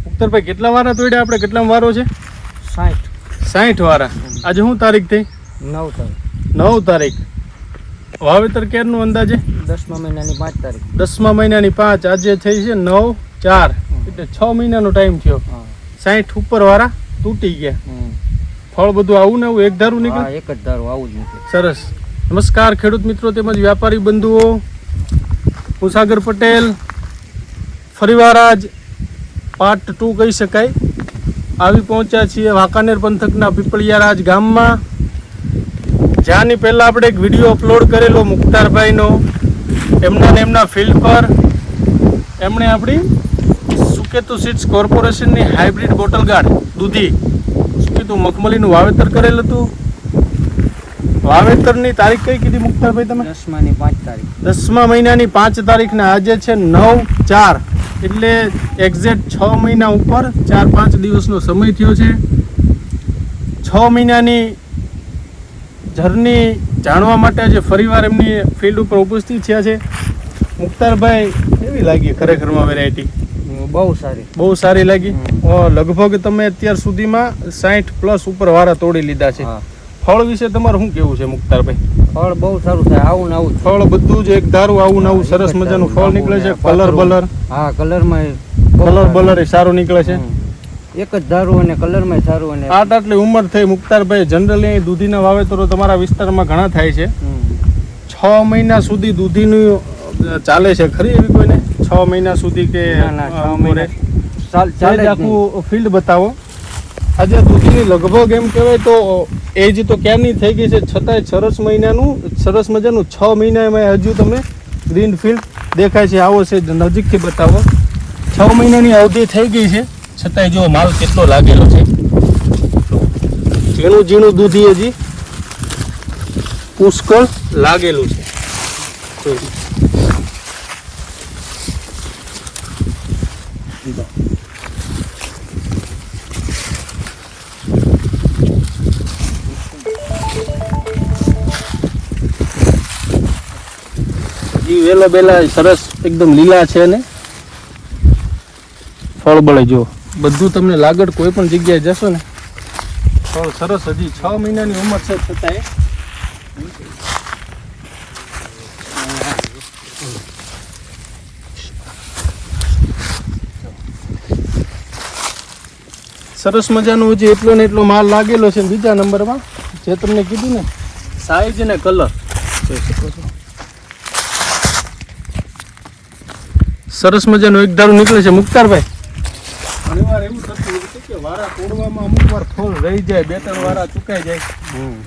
મુક્તારભાઈ કેટલા વારા તોડ્યા આપણે? કેટલા વારો છે? 60 વારા. આજે શું તારીખ થઈ? 9 તારીખ. વાવેતર ક્યારનું અંદાજે? 10મા મહિનાની 5 તારીખ. 10મા મહિનાની 5. આજે થઈ છે 9/4 એટલે 6 મહિનાનો ટાઈમ થયો. 60 ઉપર વારા તૂટી ગયા. ફળ બધું આવું ને આવું એક ધારું નીકળે? એક જ ધારું આવું જ નીકળે. સરસ. નમસ્કાર ખેડૂત મિત્રો તેમજ વ્યાપારી બંધુઓ, હું સાગર પટેલ ફરીવાર આજ પાર્ટ 2 કહી શકાય આવી પહોંચ્યા છીએ વાંકાનેર પંથકના પીપળિયારાજ ગામમાં, જ્યાંની પહેલાં આપણે એક વિડીયો અપલોડ કરેલો મુક્તારભાઈનો એમના ફિલ્ડ પર. એમણે આપણી સુકેતુ સીડ્સ કોર્પોરેશનની હાઇબ્રિડ બોટલ ગાર્ડ દૂધી સુકેતુ મખમલીનું વાવેતર કરેલ હતું. વાવેતરની તારીખ કઈ કીધી મુક્તારભાઈ તમે? 10માની 5 તારીખ. 10મા મહિનાની 5 તારીખના આજે છે 9/4 એટલે એક્ઝેક્ટ 6 મહિના ઉપર 4-5 દિવસનો સમય થયો છે. 6 મહિનાની જર્ની જાણવા માટે આજે ફરીવાર એમની ફિલ્ડ ઉપર ઉપસ્થિત થયા છે. મુક્તારભાઈ કેવી લાગી ખરેખરમાં વેરાયટી? બહુ સારી લાગી. લગભગ તમે અત્યાર સુધીમાં 60+ ઉપર વારા તોડી લીધા છે. ફળ વિશે તમારું શું કેવું છે મુક્તારભાઈ? ફળ બહુ સારું થાય, આવું ને આવું ફળ બધું જ એક ધારું આવું ને આવું સરસ મજાનું ફળ નીકળે છે. કલર બલર સારું નીકળે છે. એક જ ધારું અને કલરમાં સારું. અને આટલી ઉંમર થઈ મુક્તારભાઈ, જનરલી દૂધીના વાવેતરો તમારા વિસ્તારમાં ઘણા થાય છે. 6 મહિના સુધી દૂધીનું ચાલે છે ખરી એવી કોઈને? 6 મહિના સુધી કે આખું ફિલ્ડ બતાવો. આજે દૂધીની લગભગ એમ કહેવાય તો એજ તો ક્યારની થઈ ગઈ છે, છતાંય સરસ મજાનું 6 મહિનામાં હજુ તમે ગ્રીન ફિલ્ડ દેખાય છે. આવો છે નજીકથી બતાવો. 6 મહિનાની અવધિ થઈ ગઈ છે, છતાંય જો માલ કેટલો લાગેલો છે. ઝીણું દૂધી હજી પુષ્કળ લાગેલું છે. વેલો બેલા સરસ એકદમ લીલા છે ને ફળ બળે જો બધું તમને લાગડ કોઈ પણ જગ્યાએ જશો ને ફળ સરસ. હજી 6 મહિનાની ઉંમર છે છતાંય સરસ મજાનું હજી એટલો ને એટલો માલ લાગેલો છે. બીજા નંબરમાં જે તમને કીધું ને સાઈઝ ને કલર જોઈ શકો છો. સરસ મજાનું એક ધારું નીકળે છે. મુક્તારભાઈ, ઘણીવાર એવું થતું હોય છે કે વારા તોડવામાં અમુક વાર ફળ રહી જાય, 2-3 વારા ચુકાઈ જાય.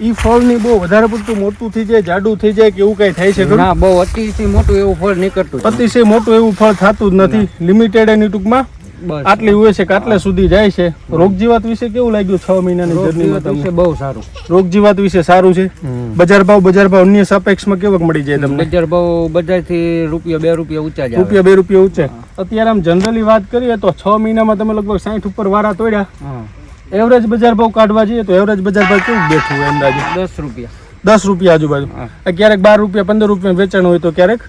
ઈ ફળની બહુ વધારે પડતું મોટું થઈ જાય, જાડું થઈ જાય કે એવું કઈ થાય છે? ના, બહુ અતિશય મોટું એવું ફળ નીકળતું. અતિશય મોટું એવું ફળ થતું જ નથી. લિમિટેડ એની ટૂંકમાં આટલી હોય છે કે આટલે સુધી જાય છે. રોગ જીવાત વિશે કેવું લાગ્યું 6 મહિનાની જર્નીમાં તમને? બહુ સારું. રોગ જીવાત વિશે સારું છે. બજાર ભાવ અન્ય સાપેક્ષમાં કેવક મળી જાય તમને? બજાર ભાવ બજારથી ₹2 ઊંચા જાય. ₹2 ઊંચા. અત્યારે આમ જનરલી વાત કરીએ તો 6 મહિનામાં તમે લગભગ 60 ઉપર વારા તોડ્યા. એવરેજ બજાર ભાવ કાઢવા જઈએ તો એવરેજ બજાર ભાવ કેવું બેઠું હોય અંદાજે? ₹10 આજુબાજુ. ક્યારેક ₹12 ₹15 વેચાણ હોય તો ક્યારેક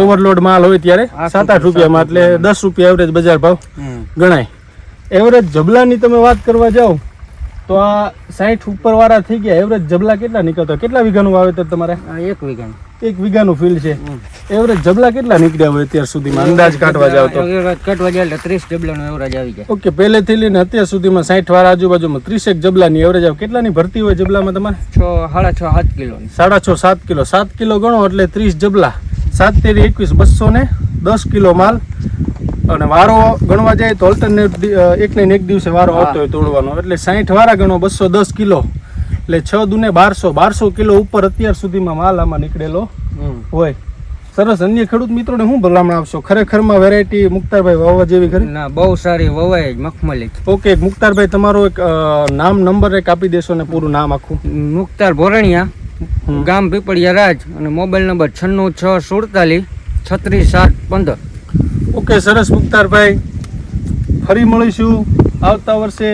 ઓવરલોડ માલ હોય ત્યારે ₹7-8 એટલે ₹10 એવરેજ બજાર ભાવ ગણાય. એવરેજ જબલાની તમે વાત કરવા જાઓ તો આ 60 ઉપર વાળા થઈ ગયા. એવરેજ જબલા કેટલા નીકળતા? કેટલા વીઘાનું વાવેતર તમારે? 1 વીઘાનું ફિલ્ડ છે. એવરેજ જબલા કેટલા નીકળ્યા હોય અત્યાર સુધીમાં અંદાજ કાઢવા જાવ તો? 30 જબલાનો એવરેજ આવી જાય. ઓકે, પહેલેથી લઈને અત્યાર સુધીમાં 60 વાળા આજુબાજુમાં 30 જબલાની એવરેજ આવે. કેટલાની ભરતી હોય જબલામાં તમારે? 6.5-7 કિલો. 6.5-7 કિલો. 7 કિલો ગણો એટલે 30 જબલા. 7 તેરી 21 210 કિલો માલ. અને વારો ગણવા જાય તો ઓલ્ટરનેટ એક દિવસે વારો આવતો હોય તોડવાનો, એટલે 60 વારા ગણો 210 કિલો એટલે 6 દુને 1200 કિલો ઉપર અત્યાર સુધીમાં માલ આમાં નીકળેલો હોય. સરસ. અન્ય ખેડૂત મિત્રોને શું ભલામણ આપશો? ખરેખરમાં વેરાયટી મુક્તારભાઈ વાવવા જેવી ખરી? ના, બહુ સારી વવાય મખમલી. ઓકે મુક્તારભાઈ, તમારો એક નામ નંબર એક આપી દેશો ને પૂરું નામ આખું? મુક્તાર ભોરણિયા, ગામ પીપળિયારાજ, અને મોબાઈલ નંબર 96 647 36 7 15. ઓકે, સરસ મુક્તારભાઈ, ફરી મળીશું આવતા વર્ષે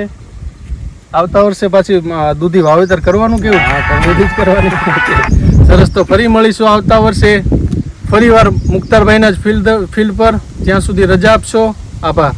પાછી દૂધી વાવેતર કરવાનું કેવું? દૂધી જ કરવાની. સરસ. તો ફરી મળીશું આવતા વર્ષે ફરીવાર મુક્તારભાઈના જ ફિલ્ડ પર. ત્યાં સુધી રજા આપશો. આભાર.